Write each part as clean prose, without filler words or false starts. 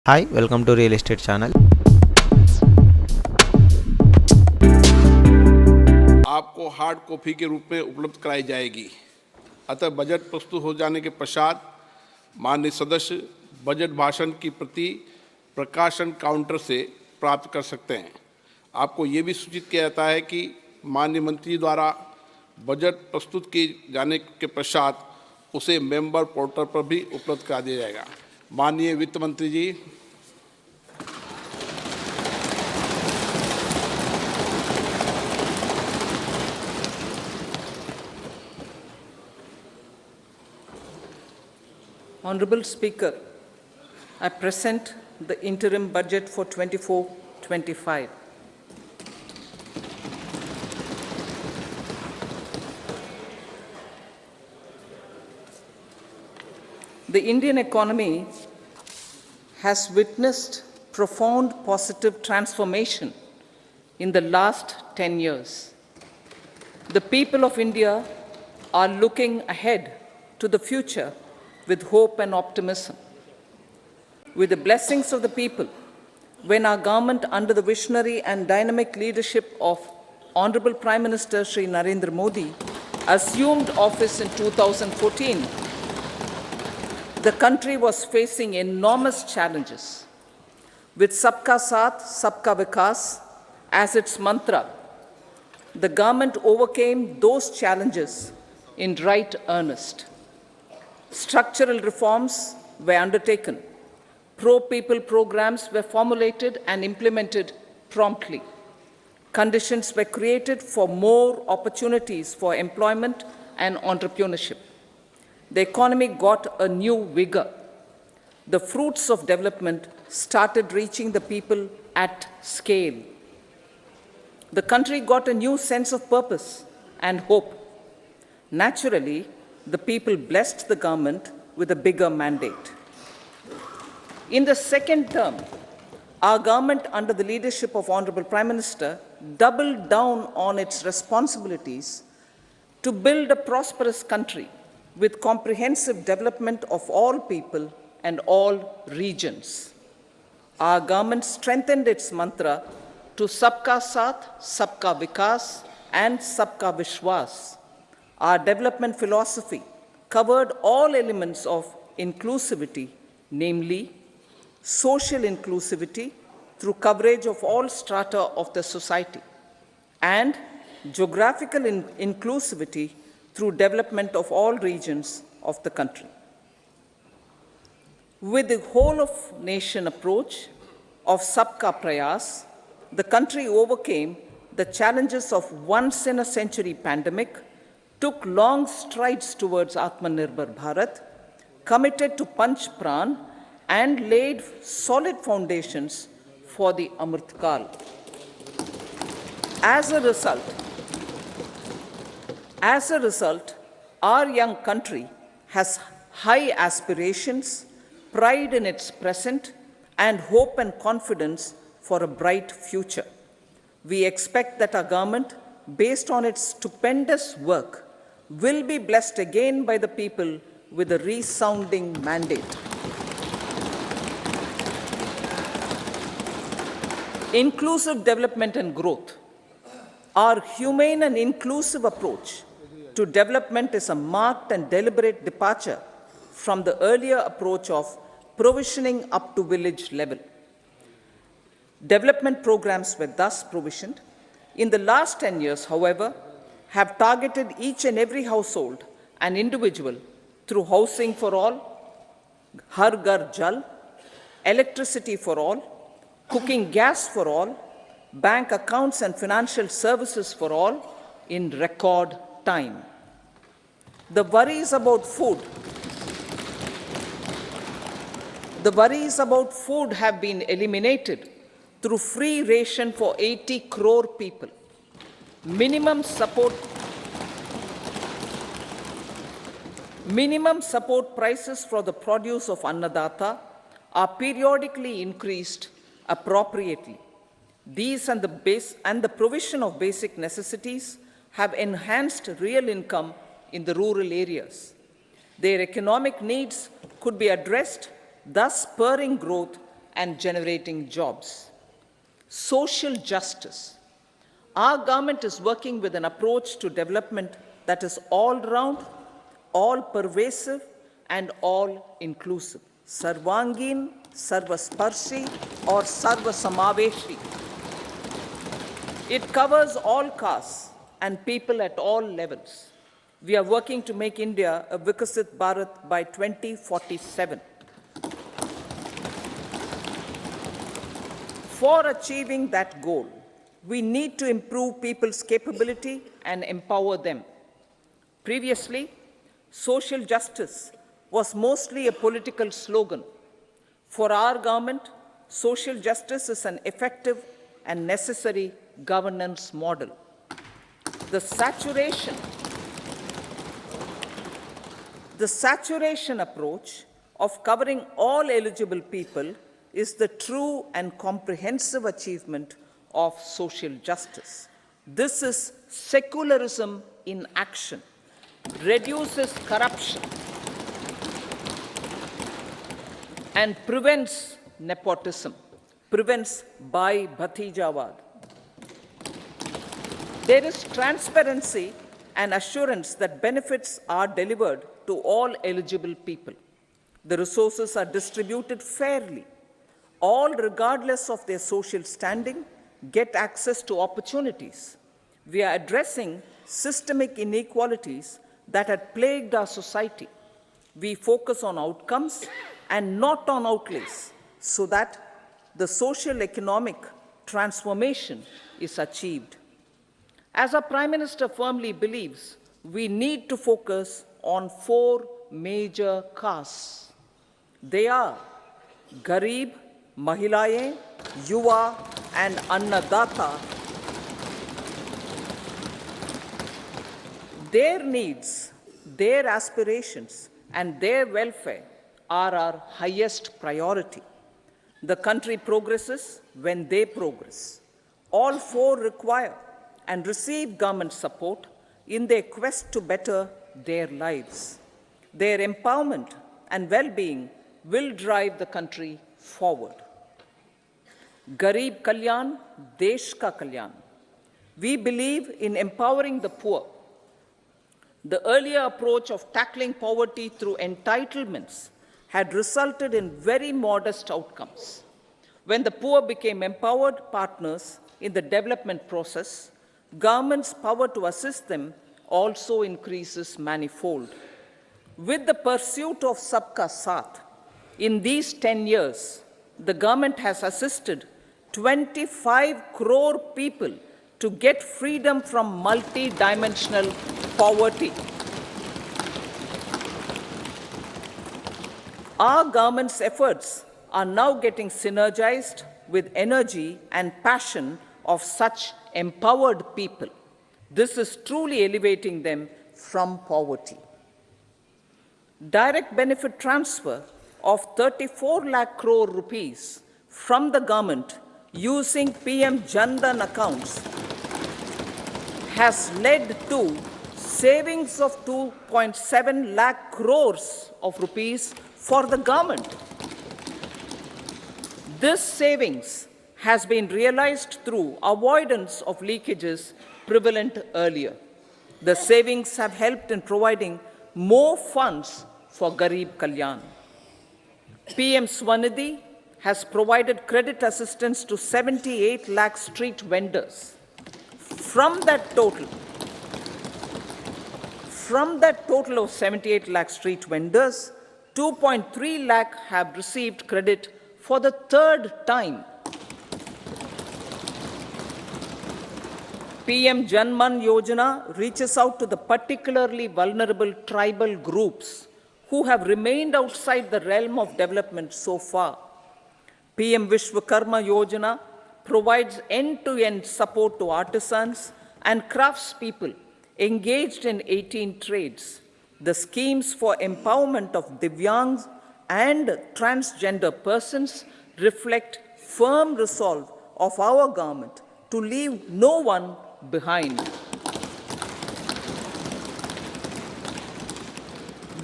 Hi, welcome to Real Estate Channel. आपको hard copy के रूप में उपलब्ध कराई जाएगी। अतः बजट प्रस्तुत हो जाने के पश्चात माननीय सदस्य बजट भाषण की प्रति प्रकाशन काउंटर से प्राप्त कर सकते हैं। आपको ये भी सूचित किया जाता है कि माननीय मंत्री द्वारा बजट प्रस्तुत किए जाने के पश्चात उसे मेंबर पोर्टल पर भी उपलब्ध करा दिया जाएगा। माननीय वित्त मंत्री जी, Honorable Speaker, I present the interim budget for 24-25. The Indian economy has witnessed profound positive transformation in the last 10 years. The people of India are looking ahead to the future with hope and optimism. With the blessings of the people, when our government, under the visionary and dynamic leadership of Honorable Prime Minister Shri Narendra Modi, assumed office in 2014, the country was facing enormous challenges. With Sabka Saath, Sabka Vikas as its mantra, the government overcame those challenges in right earnest. Structural reforms were undertaken. Pro-people programs were formulated and implemented promptly. Conditions were created for more opportunities for employment and entrepreneurship. The economy got a new vigor. The fruits of development started reaching the people at scale. The country got a new sense of purpose and hope. Naturally, the people blessed the government with a bigger mandate. In the second term, our government, under the leadership of Honorable Prime Minister, doubled down on its responsibilities to build a prosperous country with comprehensive development of all people and all regions. Our government strengthened its mantra to Sabka Saath, Sabka Vikas, and Sabka Vishwas. Our development philosophy covered all elements of inclusivity, namely social inclusivity through coverage of all strata of the society, and geographical inclusivity through development of all regions of the country. With the whole of nation approach of Sabka Prayas, the country overcame the challenges of once-in-a-century pandemic, took long strides towards Atmanirbhar Bharat, committed to Panch Pran, and laid solid foundations for the Amrit Kal. As a result, our young country has high aspirations, pride in its present, and hope and confidence for a bright future. We expect that our government, based on its stupendous work, will be blessed again by the people with a resounding mandate. Inclusive development and growth. Our humane and inclusive approach to development is a marked and deliberate departure from the earlier approach of provisioning up to village level. Development programs were thus provisioned. In the last 10 years, however, have targeted each and every household and individual through housing for all, Har Ghar Jal, electricity for all, cooking gas for all, bank accounts and financial services for all in record time. The worries about food have been eliminated through free ration for 80 crore people. Minimum support prices for the produce of Annadata are periodically increased appropriately. These and the provision of basic necessities have enhanced real income in the rural areas. Their economic needs could be addressed, thus spurring growth and generating jobs. Social justice. Our government is working with an approach to development that is all-round, all-pervasive, and all-inclusive. Sarvangin, Sarvasparshi, or Sarvasamaveshi. It covers all castes and people at all levels. We are working to make India a Vikasit Bharat by 2047. For achieving that goal, we need to improve people's capability and empower them. Previously, social justice was mostly a political slogan. For our government, social justice is an effective and necessary governance model. The saturation approach of covering all eligible people is the true and comprehensive achievement of social justice. This is secularism in action, reduces corruption, and prevents nepotism, prevents Bhai Bhatijawad. There is transparency and assurance that benefits are delivered to all eligible people. The resources are distributed fairly. All, regardless of their social standing, get access to opportunities. We are addressing systemic inequalities that had plagued our society. We focus on outcomes and not on outlays so that the social economic transformation is achieved. As our Prime Minister firmly believes, we need to focus on 4 major castes. They are Garib, Mahilaye, Yuva, and Annadata. Their needs, their aspirations, and their welfare are our highest priority. The country progresses when they progress. All 4 require and receive government support in their quest to better their lives. Their empowerment and well-being will drive the country forward. Garib Kalyan, Desh Ka Kalyan. We believe in empowering the poor. The earlier approach of tackling poverty through entitlements had resulted in very modest outcomes. When the poor became empowered partners in the development process, government's power to assist them also increases manifold. With the pursuit of Sabka Saath, in these 10 years, the government has assisted 25 crore people to get freedom from multi-dimensional poverty. Our government's efforts are now getting synergized with energy and passion of such empowered people. This is truly elevating them from poverty. Direct benefit transfer of 34 lakh crore rupees from the government using PM Jan Dhan accounts has led to savings of 2.7 lakh crores of rupees for the government. This savings has been realized through avoidance of leakages prevalent earlier. The savings have helped in providing more funds for Garib Kalyan. PM Swanidhi has provided credit assistance to 78 lakh street vendors. From that total of 78 lakh street vendors, 2.3 lakh have received credit for the 3rd time. PM Janman Yojana reaches out to the particularly vulnerable tribal groups who have remained outside the realm of development so far. PM Vishwakarma Yojana provides end-to-end support to artisans and craftspeople engaged in 18 trades. The schemes for empowerment of Divyangs and transgender persons reflect firm resolve of our government to leave no one behind.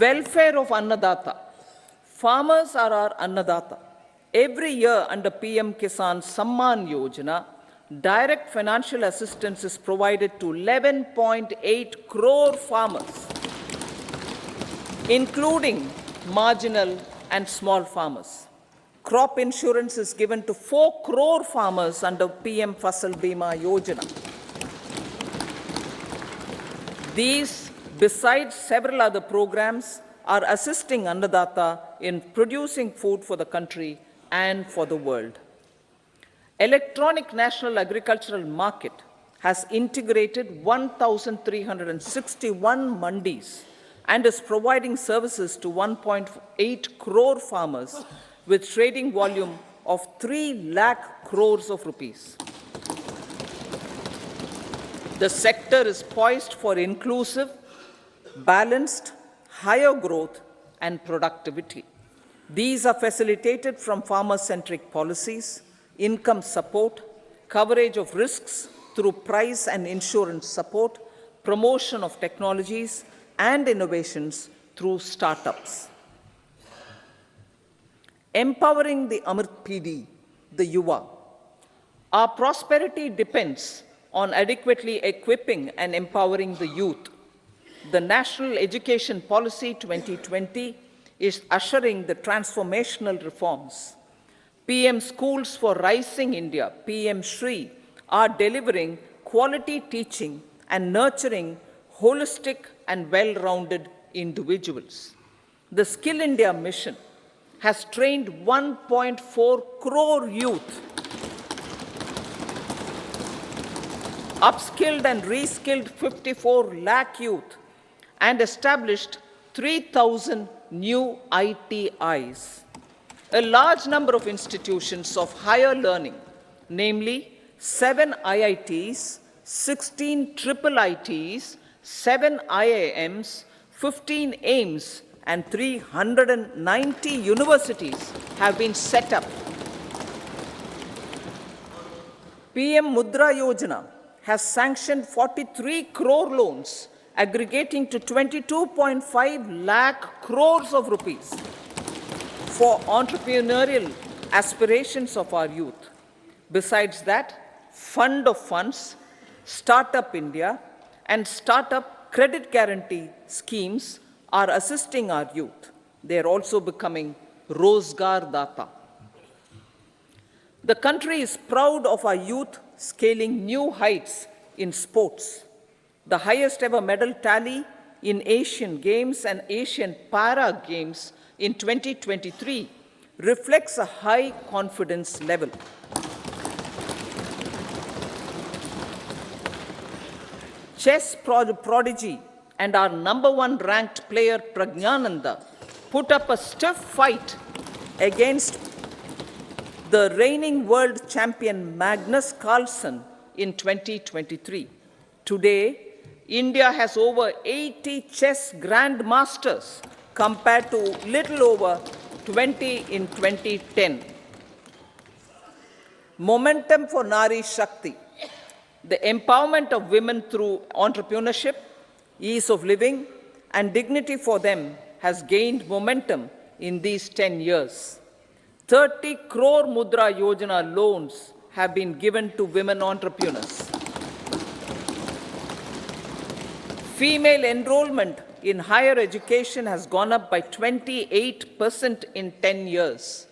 Welfare of Annadata. Farmers are our Annadata. Every year under PM Kisan Samman Yojana, direct financial assistance is provided to 11.8 crore farmers, including marginal and small farmers. Crop insurance is given to 4 crore farmers under PM Fasal Bima Yojana. These, besides several other programs, are assisting Annadata in producing food for the country and for the world. Electronic National Agricultural Market has integrated 1,361 mandis and is providing services to 1.8 crore farmers with trading volume of 3 lakh crores of rupees. The sector is poised for inclusive, balanced, higher growth and productivity. These are facilitated from farmer-centric policies, income support, coverage of risks through price and insurance support, promotion of technologies and innovations through startups. Empowering the Amrit PD, the Yuva. Our prosperity depends on adequately equipping and empowering the youth. The National Education Policy 2020 is ushering the transformational reforms. PM Schools for Rising India, PM Shri, are delivering quality teaching and nurturing holistic and well-rounded individuals. The Skill India mission has trained 1.4 crore youth, upskilled and reskilled 54 lakh youth, and established 3,000 new ITIs. A large number of institutions of higher learning, namely 7 IITs, 16 triple ITs, 7 IIMs, 15 AIMS, and 390 universities have been set up. PM Mudra Yojana has sanctioned 43 crore loans aggregating to 22.5 lakh crores of rupees for entrepreneurial aspirations of our youth. Besides that, Fund of Funds, Startup India, and Startup Credit Guarantee schemes are assisting our youth. They are also becoming Rozgar Data. The country is proud of our youth scaling new heights in sports. The highest ever medal tally in Asian Games and Asian Para Games in 2023 reflects a high confidence level. Chess prodigy and our #1 ranked player Pragnananda put up a stiff fight against the reigning world champion Magnus Carlsen in 2023. Today, India has over 80 chess grandmasters compared to little over 20 in 2010. Momentum for Nari Shakti. The empowerment of women through entrepreneurship, ease of living, and dignity for them has gained momentum in these 10 years. 30 crore Mudra Yojana loans have been given to women entrepreneurs. Female enrollment in higher education has gone up by 28% in 10 years.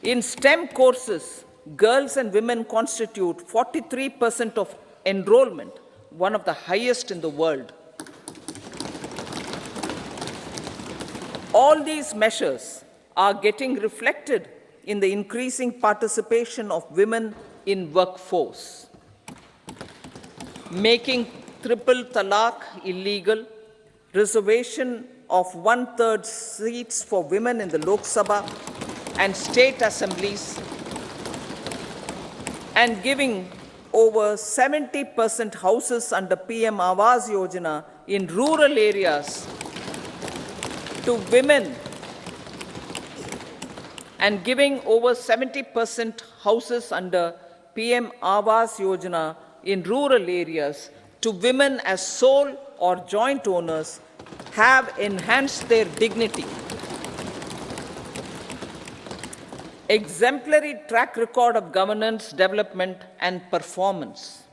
In STEM courses, girls and women constitute 43% of enrollment, one of the highest in the world. All these measures are getting reflected in the increasing participation of women in workforce. Making triple talaq illegal, reservation of 1/3 seats for women in the Lok Sabha and state assemblies, and giving over 70% houses under PM Awas Yojana in rural areas to women, and giving over 70% houses under PM Awas Yojana in rural areas to women as sole or joint owners have enhanced their dignity. exemplary track record of governance, development, and performance.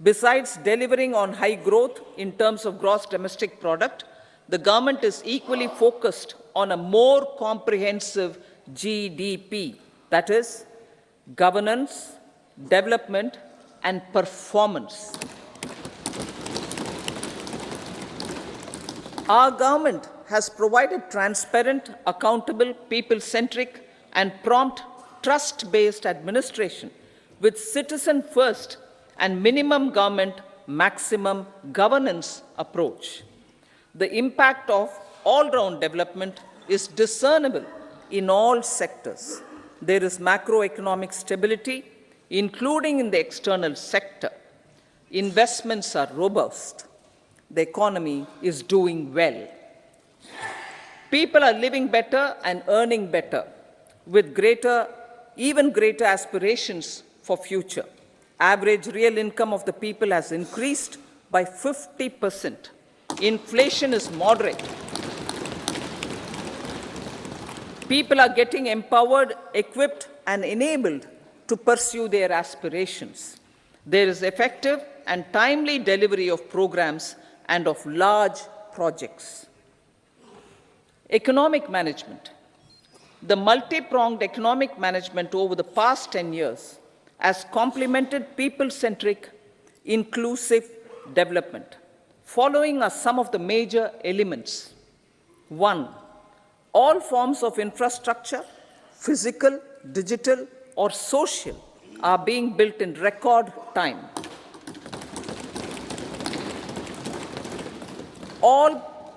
Besides delivering on high growth in terms of gross domestic product, the government is equally focused on a more comprehensive GDP, that is, governance, development, and performance. Our government has provided transparent, accountable, people-centric, and prompt, trust-based administration with citizen-first and minimum government, maximum governance approach. The impact of all-round development is discernible in all sectors. There is macroeconomic stability, including in the external sector. Investments are robust. The economy is doing well. People are living better and earning better, with even greater aspirations for future. Average real income of the people has increased by 50%. Inflation is moderate. People are getting empowered, equipped, and enabled to pursue their aspirations. There is effective and timely delivery of programs and of large projects. Economic management. The multi-pronged economic management over the past 10 years has complemented people-centric, inclusive development. Following are some of the major elements. 1. All forms of infrastructure, physical, digital, or social, are being built in record time.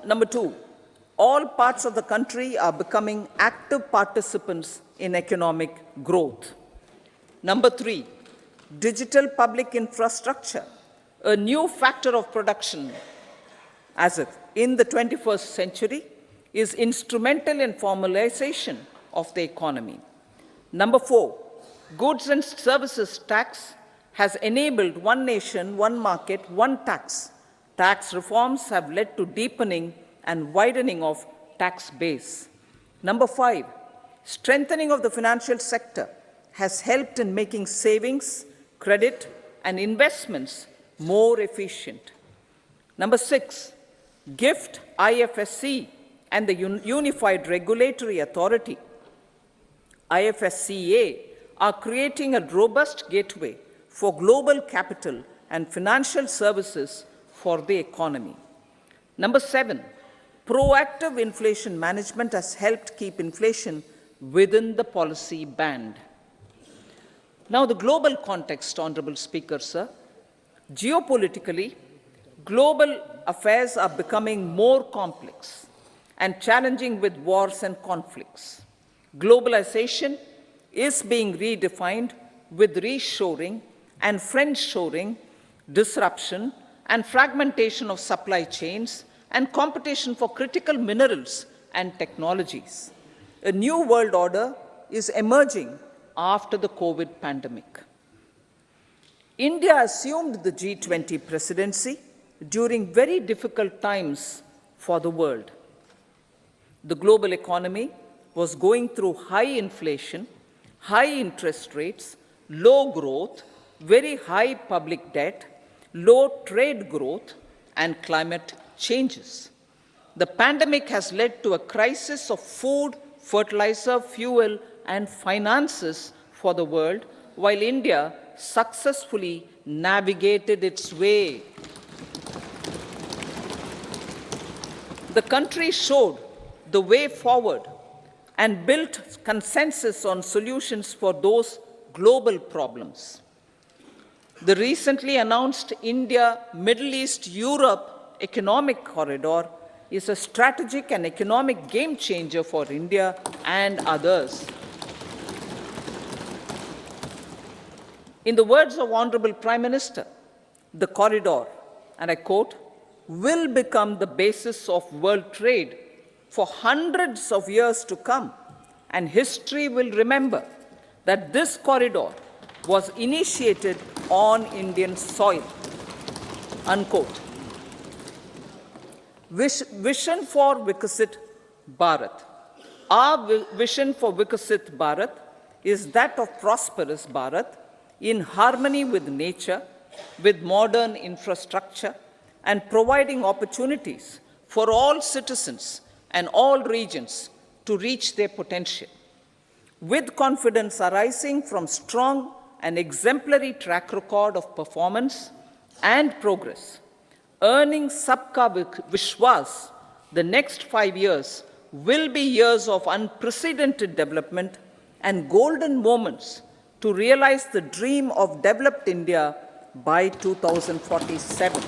Number 2, all parts of the country are becoming active participants in economic growth. Number 3, digital public infrastructure, a new factor of production in the 21st century, is instrumental in formalization of the economy. Number 4, goods and services tax has enabled one nation, one market, one tax. Tax reforms have led to deepening and widening of tax base. Number 5, strengthening of the financial sector has helped in making savings, credit, and investments more efficient. Number 6, GIFT, IFSC, and the Unified Regulatory Authority, IFSCA, are creating a robust gateway for global capital and financial services for the economy. Number 7, proactive inflation management has helped keep inflation within the policy band. Now, the global context, Honorable Speaker, sir. Geopolitically, global affairs are becoming more complex and challenging with wars and conflicts. Globalization is being redefined with reshoring and friendshoring, disruption and fragmentation of supply chains, and competition for critical minerals and technologies. A new world order is emerging after the COVID pandemic. India assumed the G20 presidency during very difficult times for the world. The global economy was going through high inflation, high interest rates, low growth, very high public debt, low trade growth, and climate changes. The pandemic has led to a crisis of food, fertilizer, fuel, and finances for the world, while India successfully navigated its way. The country showed the way forward and built consensus on solutions for those global problems. The recently announced India-Middle East-Europe economic corridor is a strategic and economic game changer for India and others. In the words of Honorable Prime Minister, the corridor, and I quote, will become the basis of world trade for hundreds of years to come, and history will remember that this corridor was initiated on Indian soil, unquote. Vision for Vikasit Bharat. Our vision for Vikasit Bharat is that of prosperous Bharat in harmony with nature, with modern infrastructure, and providing opportunities for all citizens and all regions to reach their potential. With confidence arising from strong and exemplary track record of performance and progress, earning Sabka Vishwas, the next 5 years will be years of unprecedented development and golden moments to realize the dream of developed India by 2047.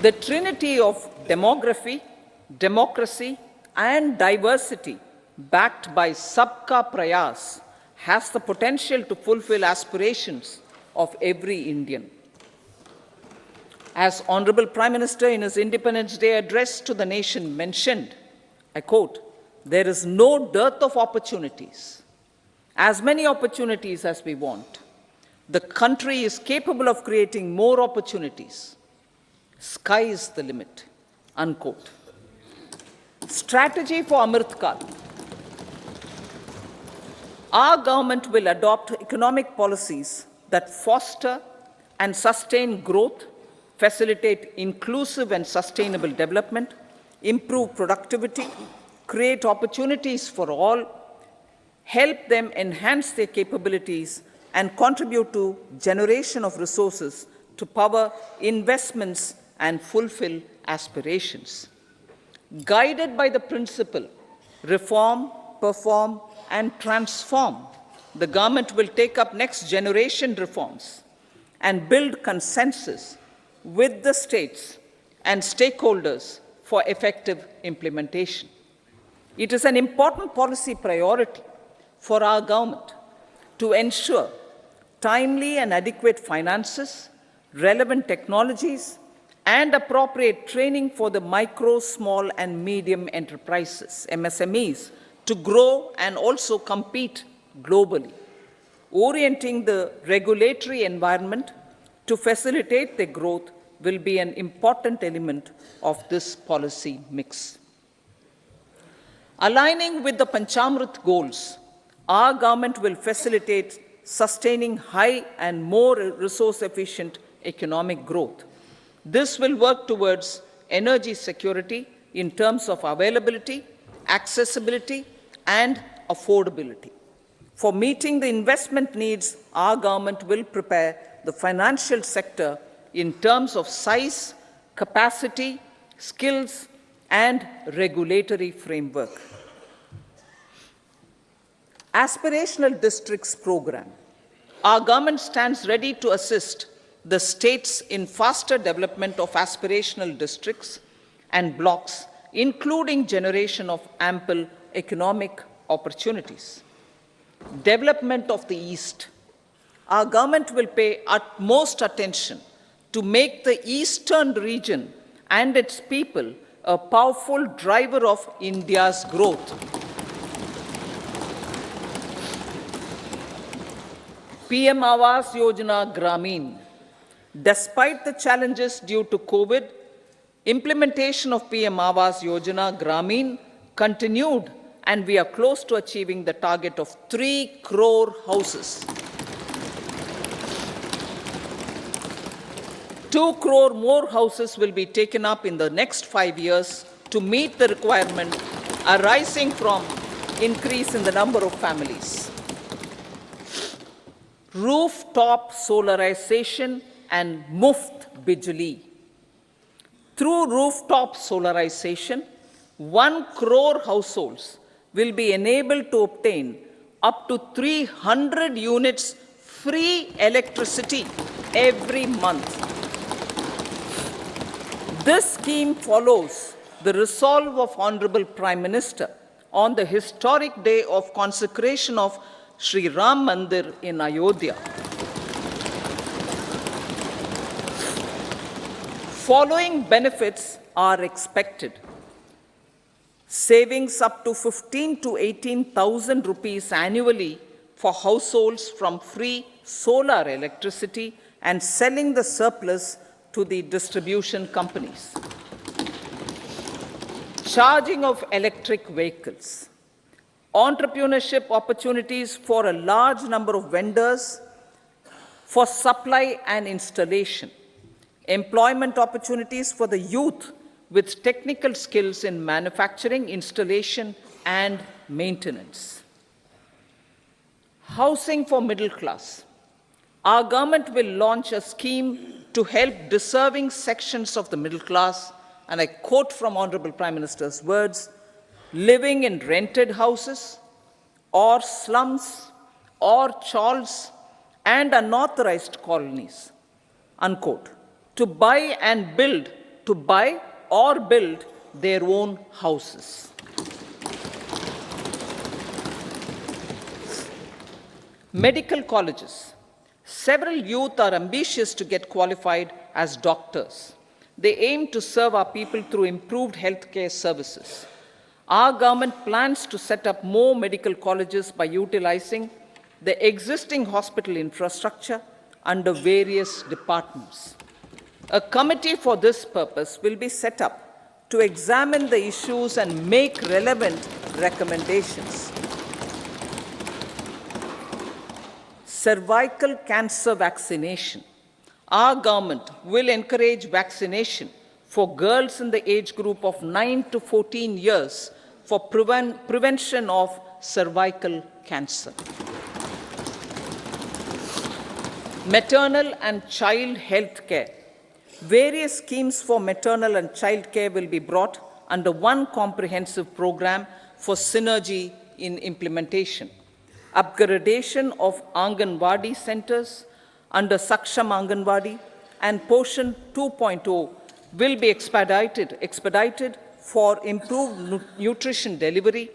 The trinity of demography, democracy, and diversity backed by Sabka Prayas has the potential to fulfill aspirations of every Indian. As Honorable Prime Minister in his Independence Day address to the nation mentioned, I quote, "There is no dearth of opportunities, as many opportunities as we want. The country is capable of creating more opportunities. Sky is the limit," unquote. Strategy for Amrit Kal. Our government will adopt economic policies that foster and sustain growth, facilitate inclusive and sustainable development, improve productivity, create opportunities for all, help them enhance their capabilities, and contribute to generation of resources to power investments and fulfill aspirations. Guided by the principle, reform, perform, and transform, the government will take up next generation reforms and build consensus with the states and stakeholders for effective implementation. It is an important policy priority for our government to ensure timely and adequate finances, relevant technologies, and appropriate training for the micro, small, and medium enterprises, MSMEs, to grow and also compete globally. Orienting the regulatory environment to facilitate their growth will be an important element of this policy mix. Aligning with the Panchamrit goals, our government will facilitate sustaining high and more resource-efficient economic growth. This will work towards energy security in terms of availability, accessibility, and affordability. For meeting the investment needs, our government will prepare the financial sector in terms of size, capacity, skills, and regulatory framework. Aspirational Districts Program. Our government stands ready to assist the states in faster development of aspirational districts and blocks, including generation of ample economic opportunities. Development of the East. Our government will pay utmost attention to make the eastern region and its people a powerful driver of India's growth. PM Awas Yojana Gramin. Despite the challenges due to COVID, implementation of PM Awas Yojana Gramin continued, and we are close to achieving the target of 3 crore houses. 2 crore more houses will be taken up in the next 5 years to meet the requirement arising from increase in the number of families. Rooftop solarization and Muft Bijli. Through rooftop solarization, 1 crore households will be enabled to obtain up to 300 units free electricity every month. This scheme follows the resolve of Honorable Prime Minister on the historic day of consecration of Sri Ram Mandir in Ayodhya. Following benefits are expected. Savings up to 15 to 18,000 rupees annually for households from free solar electricity and selling the surplus to the distribution companies. Charging of electric vehicles. entrepreneurship opportunities for a large number of vendors for supply and installation, employment opportunities for the youth with technical skills in manufacturing, installation, and maintenance. Housing for middle class. Our government will launch a scheme to help deserving sections of the middle class, and I quote from Honorable Prime Minister's words, living in rented houses or slums or chawls and unauthorized colonies, unquote, to buy or build their own houses. Medical colleges. Several youth are ambitious to get qualified as doctors. They aim to serve our people through improved healthcare services. Our government plans to set up more medical colleges by utilizing the existing hospital infrastructure under various departments. A committee for this purpose will be set up to examine the issues and make relevant recommendations. Cervical cancer vaccination. Our government will encourage vaccination for girls in the age group of 9 to 14 years for prevention of cervical cancer. Maternal and child health care. Various schemes for maternal and child care will be brought under one comprehensive program for synergy in implementation. Upgradation of Anganwadi centers under Saksham Anganwadi and Poshan 2.0 will be expedited for improved nutrition delivery,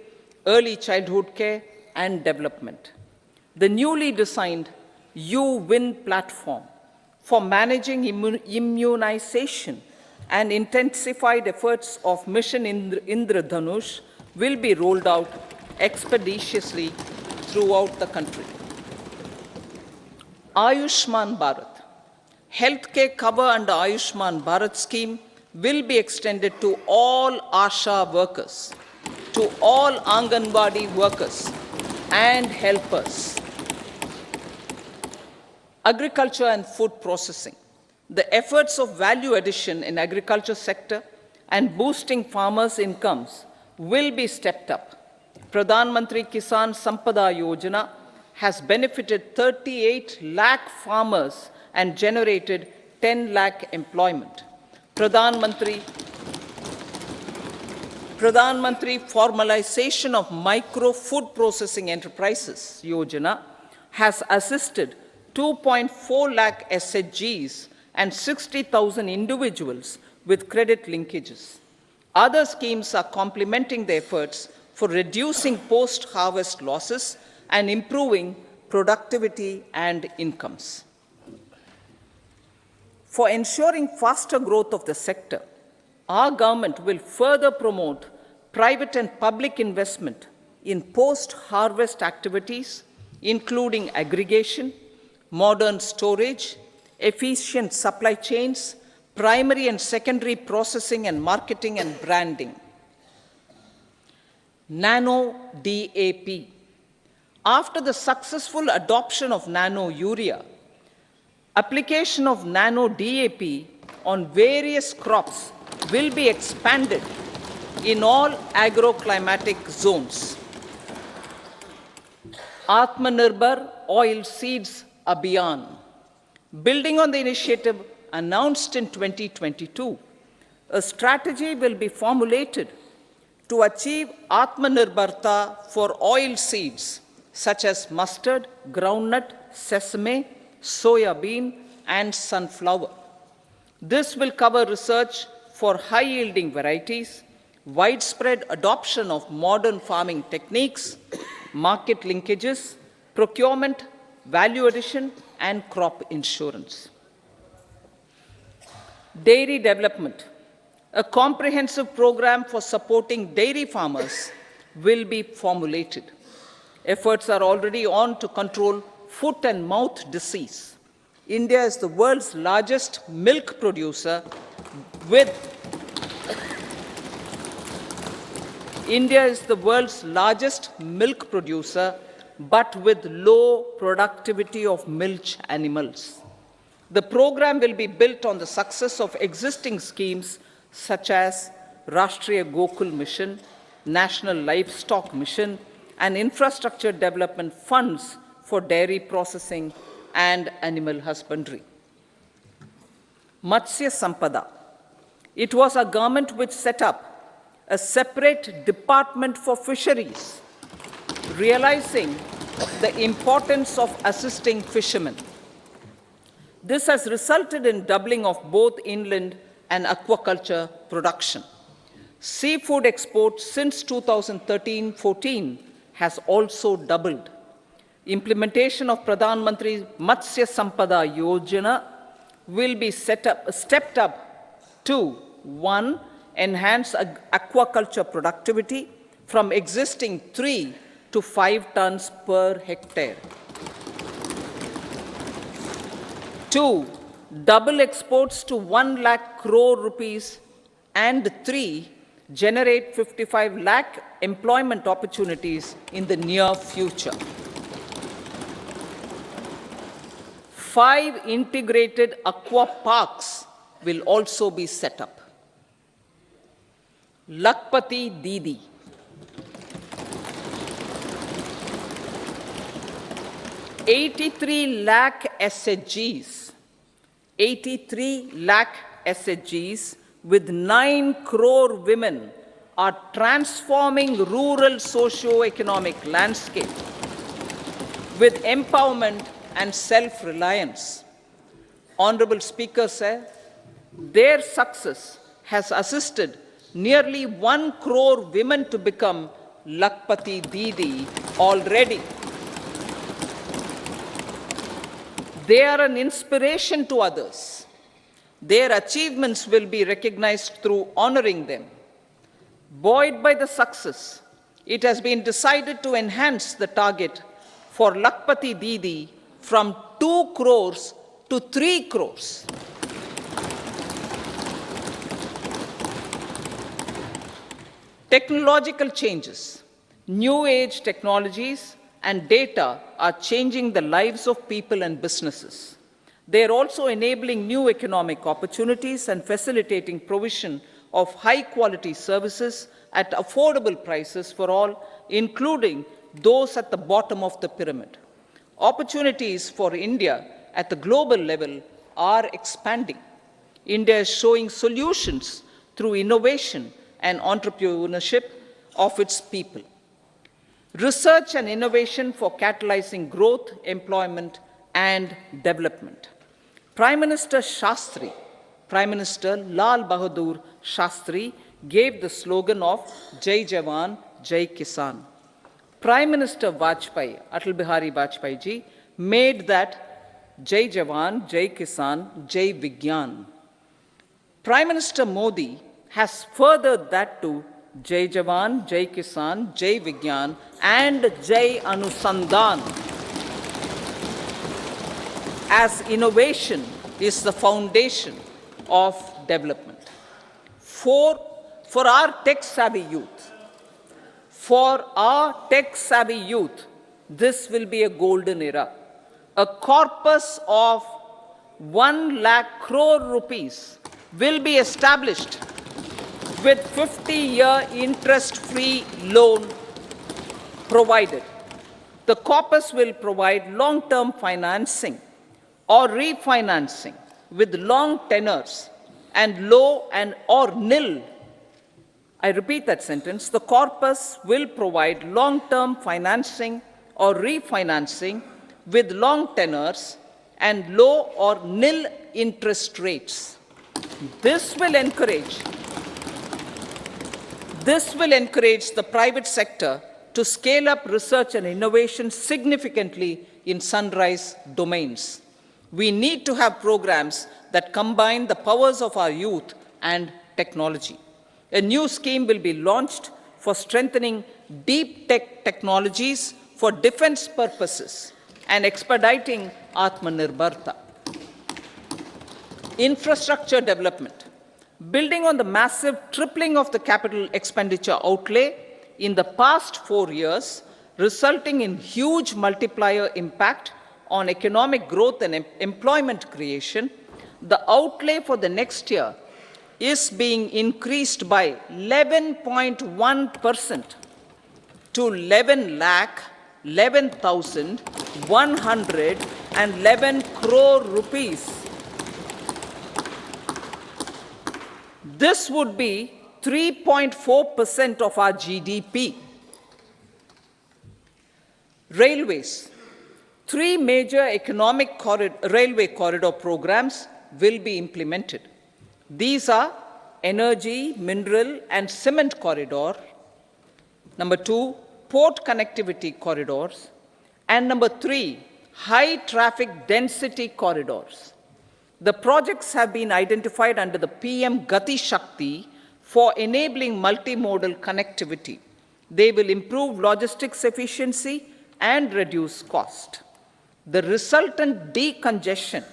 early childhood care, and development. The newly designed U-Win platform for managing immunization and intensified efforts of Mission Indradhanush will be rolled out expeditiously throughout the country. Ayushman Bharat. Healthcare cover under Ayushman Bharat scheme will be extended to all ASHA workers, to all Anganwadi workers and helpers. Agriculture and food processing. The efforts of value addition in agriculture sector and boosting farmers' incomes will be stepped up. Pradhan Mantri Kisan Sampada Yojana has benefited 38 lakh farmers and generated 10 lakh employment. Pradhan Mantri Formalization of Micro Food Processing Enterprises Yojana has assisted 2.4 lakh SHGs and 60,000 individuals with credit linkages. Other schemes are complementing the efforts for reducing post-harvest losses and improving productivity and incomes. For ensuring faster growth of the sector, our government will further promote private and public investment in post-harvest activities, including aggregation, modern storage, efficient supply chains, primary and secondary processing and marketing and branding. Nano DAP. After the successful adoption of nano urea, application of nano DAP on various crops will be expanded in all agroclimatic zones. Atmanirbhar Oil Seeds Abhiyan. Building on the initiative announced in 2022, a strategy will be formulated to achieve Atmanirbharta for oil seeds such as mustard, groundnut, sesame, soya bean, and sunflower. This will cover research for high-yielding varieties, widespread adoption of modern farming techniques, market linkages, procurement, value addition, and crop insurance. Dairy development. A comprehensive program for supporting dairy farmers will be formulated. Efforts are already on to control foot and mouth disease. India is the world's largest milk producer with India is the world's largest milk producer, but with low productivity of milch animals. The program will be built on the success of existing schemes such as Rashtriya Gokul Mission, National Livestock Mission, and infrastructure development funds for dairy processing and animal husbandry. Matsya Sampada. It was our government which set up a separate department for fisheries, realizing the importance of assisting fishermen. This has resulted in doubling of both inland and aquaculture production. Seafood exports since 2013-14 has also doubled. Implementation of Pradhan Mantri Matsya Sampada Yojana will be stepped up to 1. Enhance aquaculture productivity from existing 3 to 5 tons per hectare. 2. Double exports to 1 lakh crore rupees, and 3. Generate 55 lakh employment opportunities in the near future. 5 integrated aqua parks will also be set up. Lakpati Didi. $83 lakh SHGs. 83 lakh SHGs with 9 crore women are transforming rural socio-economic landscape with empowerment and self-reliance. Honorable Speaker sir, their success has assisted nearly 1 crore women to become Lakpati Didi already. They are an inspiration to others. Their achievements will be recognized through honoring them. Buoyed by the success, it has been decided to enhance the target for Lakpati Didi from 2 crores to 3 crores. Technological changes, new age technologies, and data are changing the lives of people and businesses. They are also enabling new economic opportunities and facilitating provision of high-quality services at affordable prices for all, including those at the bottom of the pyramid. Opportunities for India at the global level are expanding. India is showing solutions through innovation and entrepreneurship of its people. Research and innovation for catalyzing growth, employment, and development. Prime Minister Shastri, Prime Minister Lal Bahadur Shastri gave the slogan of Jai Jawan, Jai Kisan. Prime Minister Vajpayee, Atal Bihari Vajpayee ji, made that Jai Jawan, Jai Kisan, Jai Vigyan. Prime Minister Modi has furthered that to Jai Jawan, Jai Kisan, Jai Vigyan, and Jai Anusandhan, as innovation is the foundation of development. For our tech-savvy youth, this will be a golden era. A corpus of 1 lakh crore rupees will be established with 50-year interest-free loan provided. The corpus will provide long-term financing or refinancing with long tenors and low and or nil. I repeat that sentence. The corpus will provide long-term financing or refinancing with long tenors and low or nil interest rates. This will encourage the private sector to scale up research and innovation significantly in sunrise domains. We need to have programs that combine the powers of our youth and technology. A new scheme will be launched for strengthening deep tech technologies for defense purposes and expediting Atmanirbharta. Infrastructure development. Building on the massive tripling of the capital expenditure outlay in the past 4 years, resulting in huge multiplier impact on economic growth and employment creation, the outlay for the next year is being increased by 11.1% to 11,111 crore rupees. This would be 3.4% of our GDP. Railways. 3 major railway corridor programs will be implemented. These are energy, mineral, and cement corridor. Number 2, port connectivity corridors. And number 3, high traffic density corridors. The projects have been identified under the PM Gati Shakti for enabling multimodal connectivity. They will improve logistics efficiency and reduce cost. The resultant decongestion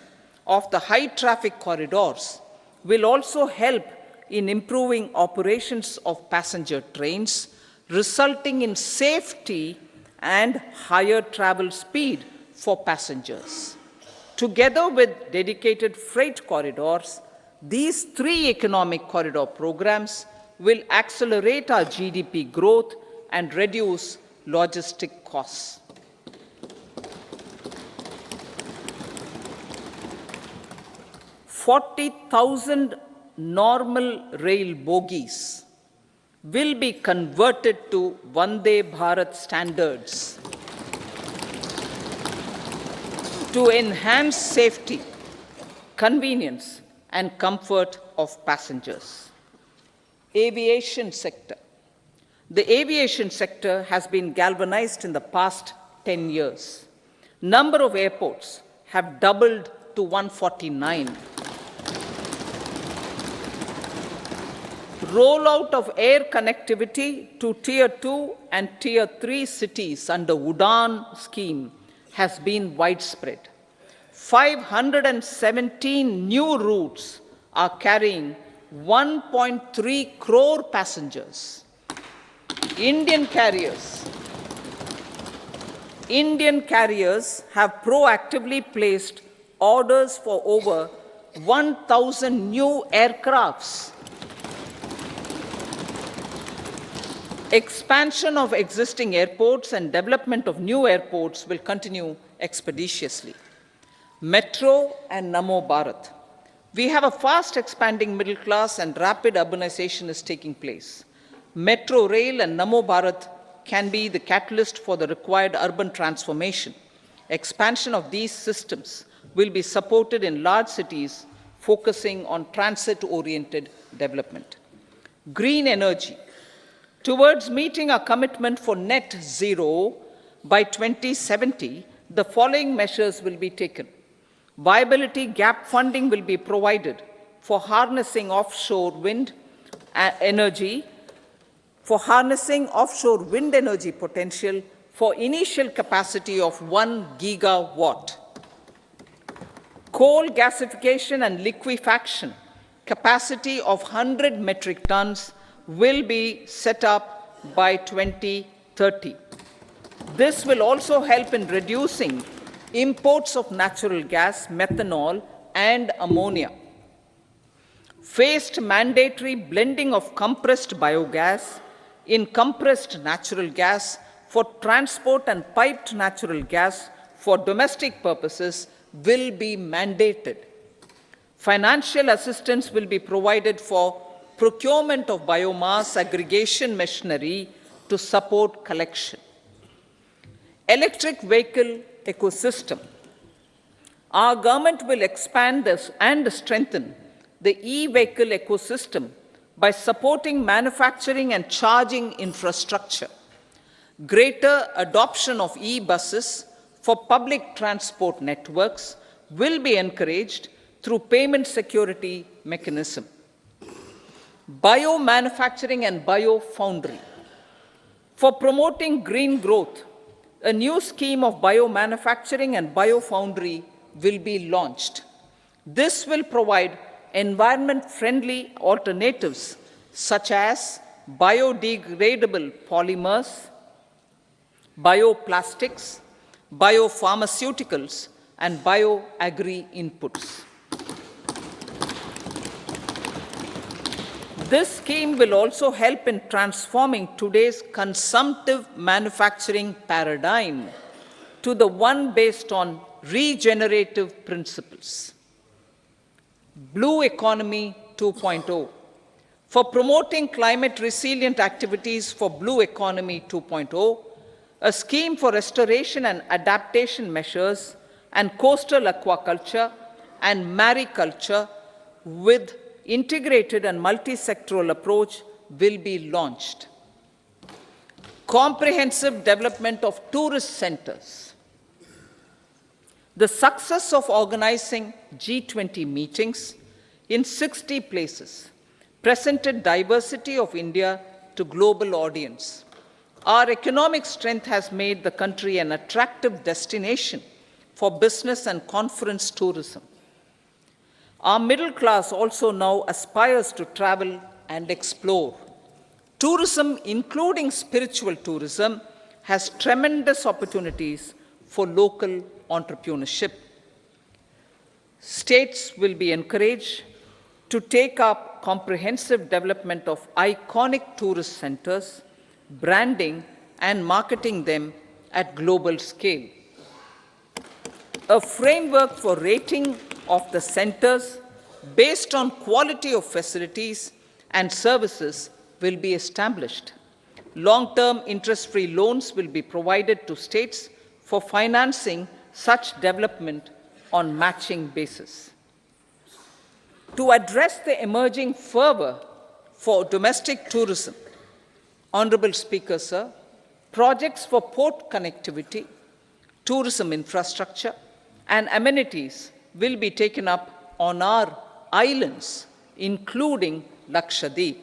of the high traffic corridors will also help in improving operations of passenger trains, resulting in safety and higher travel speed for passengers. Together with dedicated freight corridors, these 3 economic corridor programs will accelerate our GDP growth and reduce logistic costs. 40,000 normal rail bogies will be converted to Vande Bharat standards to enhance safety, convenience, and comfort of passengers. Aviation sector. The aviation sector has been galvanized in the past 10 years. Number of airports have doubled to 149. Rollout of air connectivity to Tier 2 and Tier 3 cities under UDAN scheme has been widespread. 517 new routes are carrying 1.3 crore passengers. Indian carriers have proactively placed orders for over 1,000 new aircrafts. Expansion of existing airports and development of new airports will continue expeditiously. Metro and Namo Bharat. We have a fast expanding middle class and rapid urbanization is taking place. Metro rail and Namo Bharat can be the catalyst for the required urban transformation. Expansion of these systems will be supported in large cities focusing on transit-oriented development. Green energy. Towards meeting our commitment for net zero by 2070, the following measures will be taken. Viability gap funding will be provided for harnessing offshore wind energy, potential for initial capacity of 1 gigawatt. Coal gasification and liquefaction capacity of 100 metric tons will be set up by 2030. This will also help in reducing imports of natural gas, methanol, and ammonia. Phased mandatory blending of compressed biogas in compressed natural gas for transport and piped natural gas for domestic purposes will be mandated. Financial assistance will be provided for procurement of biomass aggregation machinery to support collection. Electric vehicle ecosystem. Our government will expand this and strengthen the e-vehicle ecosystem by supporting manufacturing and charging infrastructure. Greater adoption of e-buses for public transport networks will be encouraged through payment security mechanism. Biomanufacturing and biofoundry. For promoting green growth, a new scheme of biomanufacturing and biofoundry will be launched. This will provide environment-friendly alternatives such as biodegradable polymers, bioplastics, biopharmaceuticals, and bioagri inputs. This scheme will also help in transforming today's consumptive manufacturing paradigm to the one based on regenerative principles. Blue Economy 2.0. For promoting climate-resilient activities for Blue Economy 2.0, a scheme for restoration and adaptation measures and coastal aquaculture and mariculture with integrated and multi-sectoral approach will be launched. Comprehensive development of tourist centers. The success of organizing G20 meetings in 60 places presented diversity of India to global audience. Our economic strength has made the country an attractive destination for business and conference tourism. Our middle class also now aspires to travel and explore. Tourism, including spiritual tourism, has tremendous opportunities for local entrepreneurship. States will be encouraged to take up comprehensive development of iconic tourist centers, branding and marketing them at global scale. A framework for rating of the centers based on quality of facilities and services will be established. Long-term interest-free loans will be provided to states for financing such development on matching basis. To address the emerging fervor for domestic tourism, Honorable Speaker, sir, projects for port connectivity, tourism infrastructure, and amenities will be taken up on our islands, including Lakshadweep.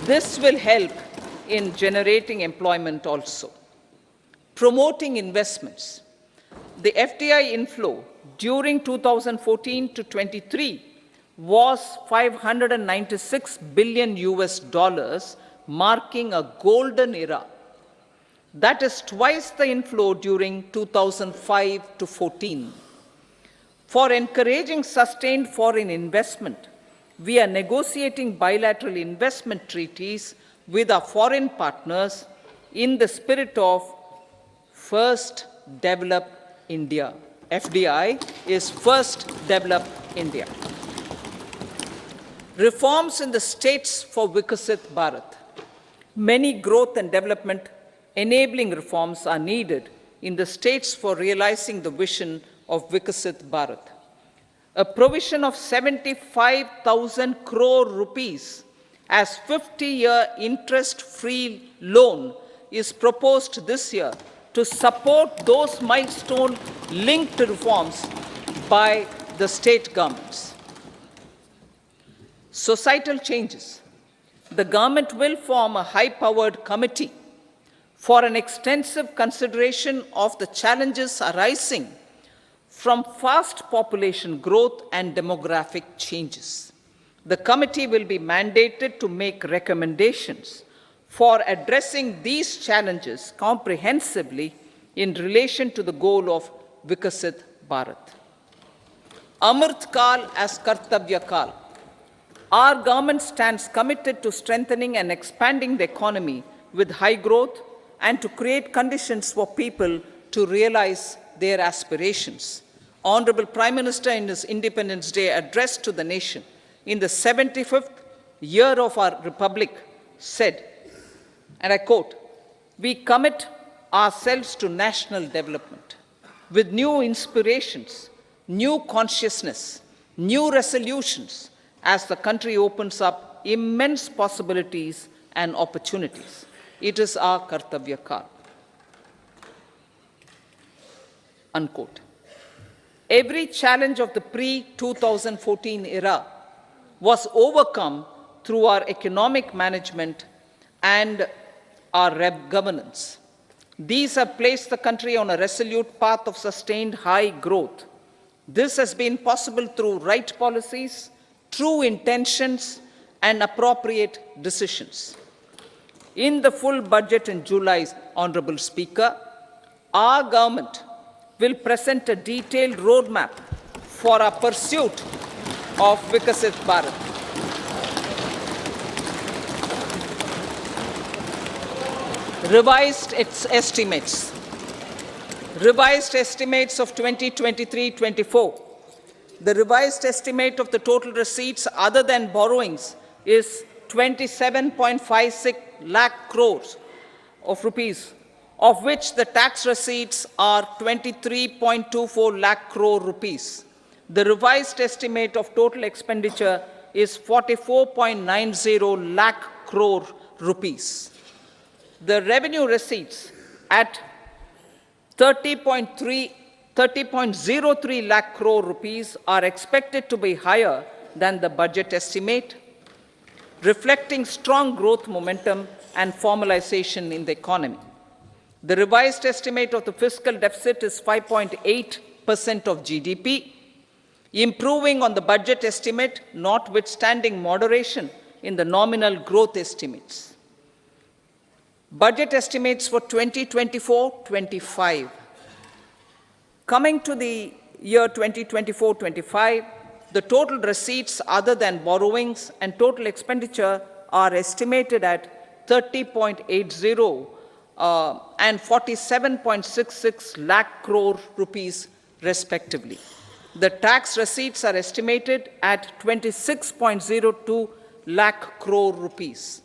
This will help in generating employment also. Promoting investments. The FDI inflow during 2014 to 23 was $596 billion, marking a golden era. That is twice the inflow during 2005 to 14. For encouraging sustained foreign investment, we are negotiating bilateral investment treaties with our foreign partners in the spirit of First Develop India. FDI is First Develop India. Reforms in the states for Vikasit Bharat. Many growth and development enabling reforms are needed in the states for realizing the vision of Vikasit Bharat. A provision of 75,000 crore rupees as 50-year interest-free loan is proposed this year to support those milestone-linked reforms by the state governments. Societal changes. The government will form a high-powered committee for an extensive consideration of the challenges arising from fast population growth and demographic changes. The committee will be mandated to make recommendations for addressing these challenges comprehensively in relation to the goal of Vikasit Bharat. Amrit Kal as Kartavya Kal. Our government stands committed to strengthening and expanding the economy with high growth and to create conditions for people to realize their aspirations. Honorable Prime Minister, in his Independence Day address to the nation in the 75th year of our Republic, said, and I quote, "We commit ourselves to national development with new inspirations, new consciousness, new resolutions as the country opens up immense possibilities and opportunities. It is our Kartavya Kal." Unquote. Every challenge of the pre-2014 era was overcome through our economic management and our governance. These have placed the country on a resolute path of sustained high growth. This has been possible through right policies, true intentions and appropriate decisions. In the full budget in July, Honorable Speaker, our government will present a detailed roadmap for our pursuit of Vikasit Bharat. Revised estimates. Revised estimates of 2023-24. The revised estimate of the total receipts other than borrowings is 27.56 lakh crores of rupees, of which the tax receipts are 23.24 lakh crore rupees. The revised estimate of total expenditure is 44.90 lakh crore rupees. The revenue receipts at 30.03 lakh crore rupees are expected to be higher than the budget estimate, reflecting strong growth momentum and formalization in the economy. The revised estimate of the fiscal deficit is 5.8% of GDP, improving on the budget estimate, notwithstanding moderation in the nominal growth estimates. Budget estimates for 2024-25. Coming to the year 2024-25, the total receipts other than borrowings and total expenditure are estimated at 30.80 and 47.66 lakh crore rupees respectively. The tax receipts are estimated at 26.02 lakh crore rupees.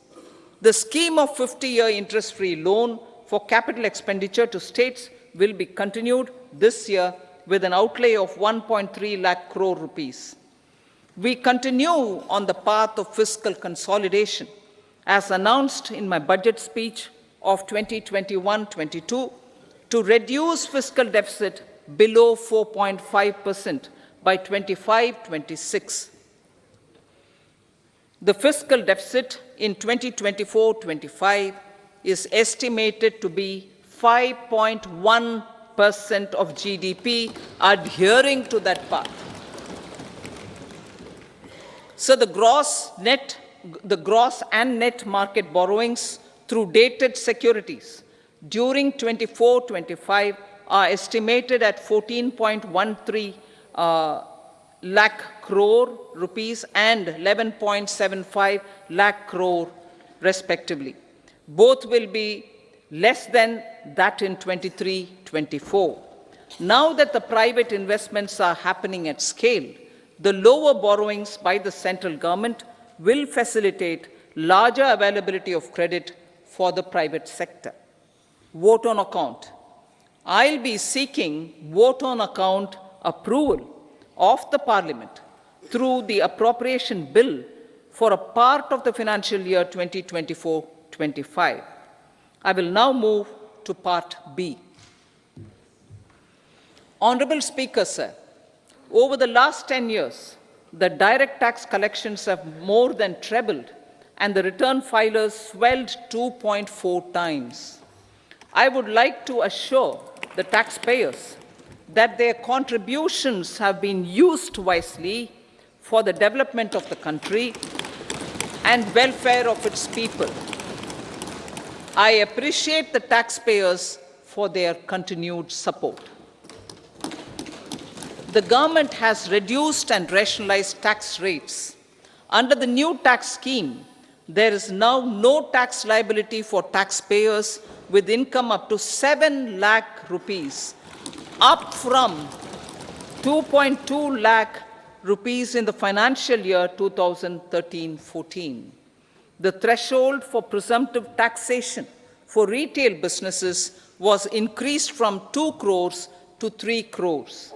The scheme of 50-year interest-free loan for capital expenditure to states will be continued this year with an outlay of 1.3 lakh crore rupees. We continue on the path of fiscal consolidation, as announced in my budget speech of 2021-22, to reduce fiscal deficit below 4.5% by 25-26. The fiscal deficit in 2024-25 is estimated to be 5.1% of GDP, adhering to that path. So the gross and net market borrowings through dated securities during 24-25 are estimated at 14.13 lakh crore rupees and 11.75 lakh crore respectively. Both will be less than that in 23-24. Now that the private investments are happening at scale, the lower borrowings by the central government will facilitate larger availability of credit for the private sector. Vote on account. I'll be seeking vote on account approval of the Parliament through the appropriation bill for a part of the financial year 2024-25. I will now move to Part B. Honorable Speaker, sir, over the last 10 years, the direct tax collections have more than trebled and the return filers swelled 2.4 times. I would like to assure the taxpayers that their contributions have been used wisely for the development of the country and welfare of its people. I appreciate the taxpayers for their continued support. The government has reduced and rationalized tax rates. Under the new tax scheme, there is now no tax liability for taxpayers with income up to 7 lakh rupees, up from 2.2 lakh rupees in the financial year 2013-14. The threshold for presumptive taxation for retail businesses was increased from 2 crores to 3 crores.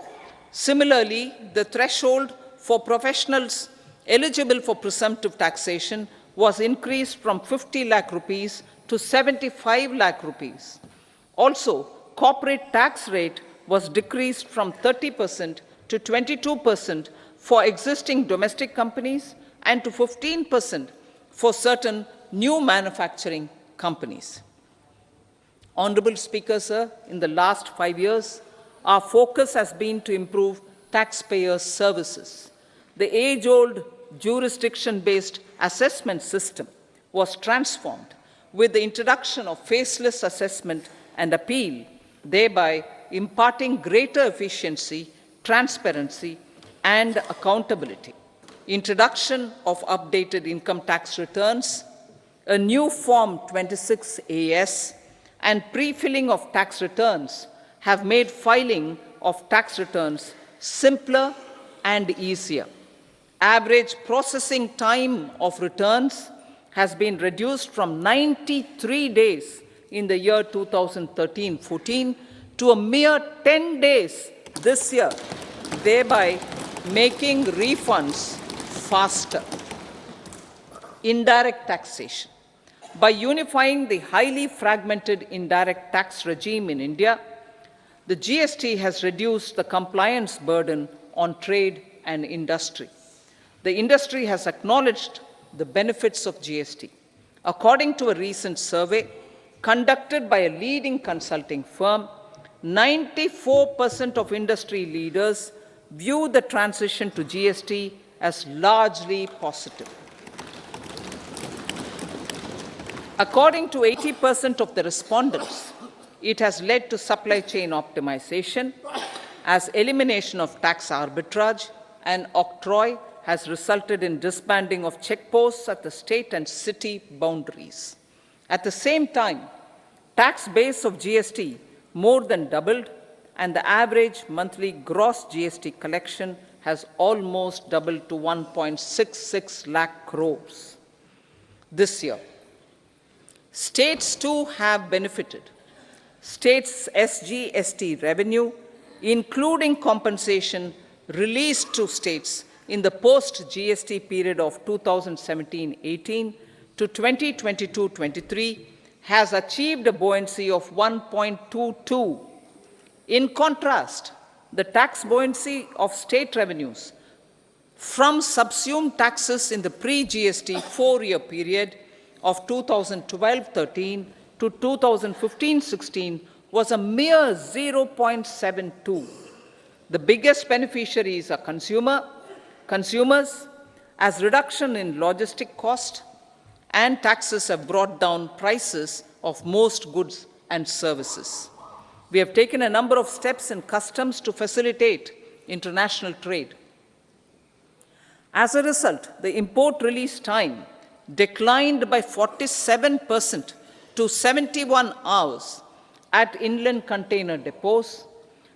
Similarly, the threshold for professionals eligible for presumptive taxation was increased from 50 lakh rupees to 75 lakh rupees. Also, corporate tax rate was decreased from 30% to 22% for existing domestic companies and to 15% for certain new manufacturing companies. Honorable Speaker, sir, in the last 5 years, our focus has been to improve taxpayer services. The age-old jurisdiction-based assessment system was transformed with the introduction of faceless assessment and appeal, thereby imparting greater efficiency, transparency, and accountability. Introduction of updated income tax returns, a new Form 26AS, and pre-filling of tax returns have made filing of tax returns simpler and easier. Average processing time of returns has been reduced from 93 days in the year 2013-14 to a mere 10 days this year, thereby making refunds faster. Indirect taxation. By unifying the highly fragmented indirect tax regime in India, the GST has reduced the compliance burden on trade and industry. The industry has acknowledged the benefits of GST. According to a recent survey conducted by a leading consulting firm, 94% of industry leaders view the transition to GST as largely positive. According to 80% of the respondents, it has led to supply chain optimization, as elimination of tax arbitrage and octroi has resulted in disbanding of checkposts at the state and city boundaries. At the same time, tax base of GST more than doubled, and the average monthly gross GST collection has almost doubled to 1.66 lakh crores this year. States too have benefited. States' SGST revenue, including compensation released to states in the post-GST period of 2017-18 to 2022-23, has achieved a buoyancy of 1.22. In contrast, the tax buoyancy of state revenues from subsumed taxes in the pre-GST four-year period of 2012-13 to 2015-16 was a mere 0.72. The biggest beneficiaries are consumers, as reduction in logistic cost and taxes have brought down prices of most goods and services. We have taken a number of steps in customs to facilitate international trade. As a result, the import release time declined by 47% to 71 hours at inland container depots,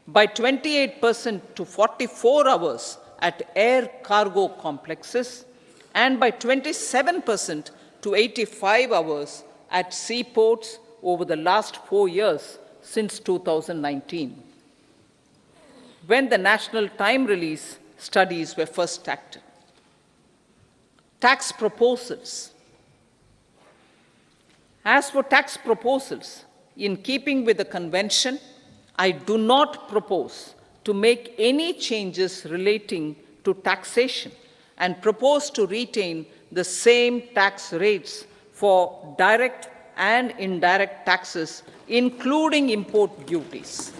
by 28% to 44 hours at air cargo complexes, and by 27% to 85 hours at seaports over the last 4 years since 2019, when the national time release studies were first acted. Tax proposals. As for tax proposals, in keeping with the convention, I do not propose to make any changes relating to taxation and propose to retain the same tax rates for direct and indirect taxes, including import duties.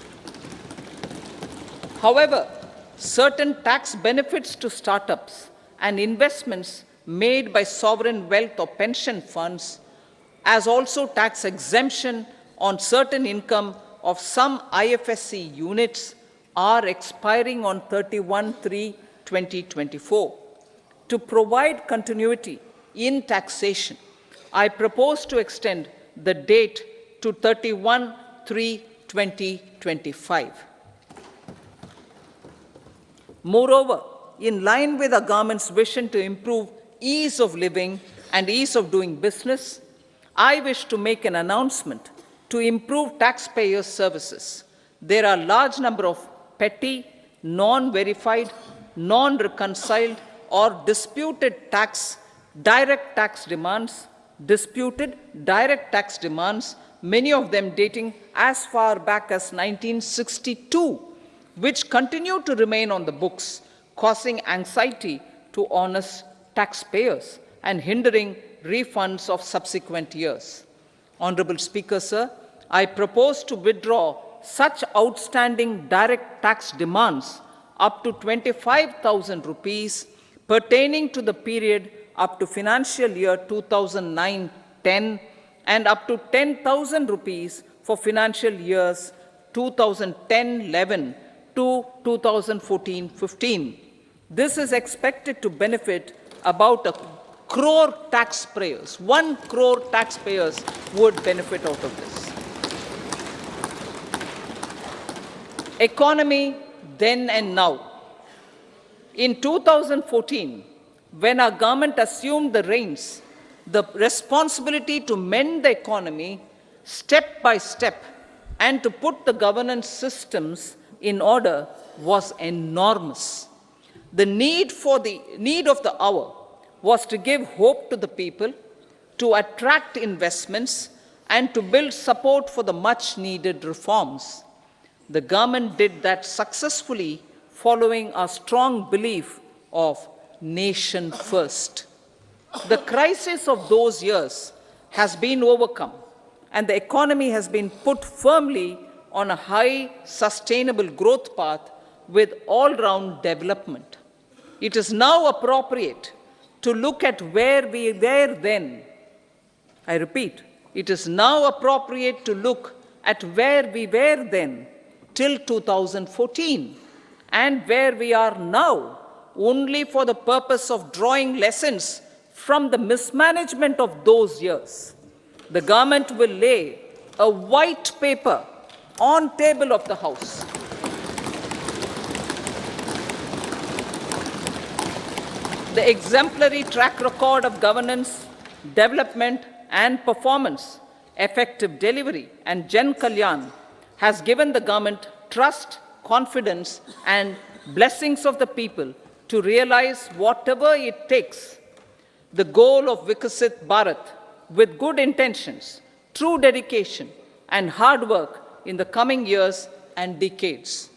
However, certain tax benefits to startups and investments made by sovereign wealth or pension funds, as also tax exemption on certain income of some IFSC units, are expiring on 31/3/2024. To provide continuity in taxation, I propose to extend the date to 31/3/2025. Moreover, in line with the government's vision to improve ease of living and ease of doing business, I wish to make an announcement to improve taxpayers' services. There are a large number of petty, non-verified, non-reconciled, or disputed direct tax demands, many of them dating as far back as 1962, which continue to remain on the books, causing anxiety to honest taxpayers and hindering refunds of subsequent years. Honorable Speaker, sir, I propose to withdraw such outstanding direct tax demands up to 25,000 rupees pertaining to the period up to financial year 2009-10 and up to 10,000 rupees for financial years 2010-11 to 2014-15. This is expected to benefit about 1 crore taxpayers. 1 crore taxpayers would benefit out of this. Economy then and now. In 2014, when our government assumed the reins, the responsibility to mend the economy step by step and to put the governance systems in order was enormous. The need of the hour was to give hope to the people, to attract investments, and to build support for the much-needed reforms. The government did that successfully, following a strong belief of nation first. The crisis of those years has been overcome, and the economy has been put firmly on a high, sustainable growth path with all-round development. It is now appropriate to look at where we were then. I repeat, it is now appropriate to look at where we were then till 2014 and where we are now, only for the purpose of drawing lessons from the mismanagement of those years. The government will lay a white paper on table of the House. The exemplary track record of governance, development, and performance, effective delivery, and Jan Kalyan has given the government trust, confidence, and blessings of the people to realize whatever it takes, the goal of Vikasit Bharat, with good intentions, true dedication, and hard work in the coming years and decades.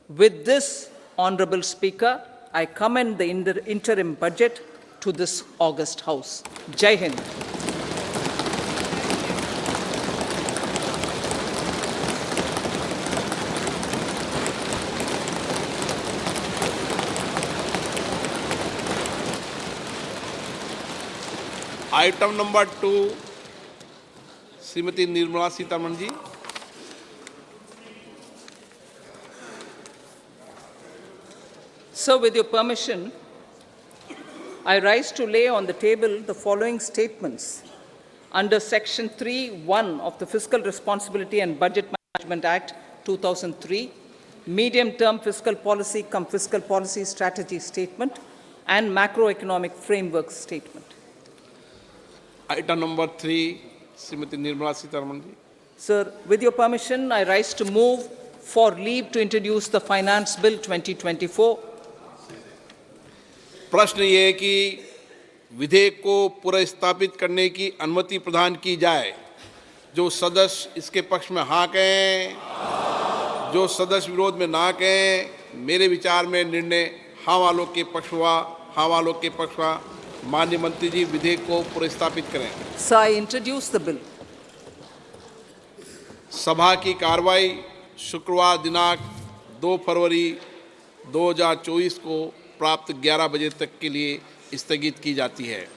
With this, Honorable Speaker, I commend the interim budget to this august House. Jai Hind. Item number 2, Shrimati Nirmala Sitharaman ji. So, with your permission, I rise to lay on the table the following statements under Section 3(1) of the Fiscal Responsibility and Budget Management Act 2003, Medium-Term Fiscal Policy cum Fiscal Policy Strategy Statement, and Macroeconomic Framework Statement. Item number 3, Srimati Nirmala Sitharaman ji. Sir, with your permission, I rise to move for leave to introduce the Finance Bill 2024. प्रश्न ये है कि विधेयक को पुनर्स्थापित करने की अनुमति प्रदान की जाए। जो सदस्य इसके पक्ष में हाँ कहें, जो सदस्य विरोध में ना कहें। मेरे विचार में निर्णय हाँ वालों के पक्ष हुआ, हाँ वालों के पक्ष हुआ। माननीय मंत्री जी विधेयक को पुनर्स्थापित करें। So I introduce the bill. सभा की कार्रवाई शुक्रवार दिनांक 2 फरवरी 2024 को प्राप्त 11 बजे तक के लिए स्थगित की जाती है।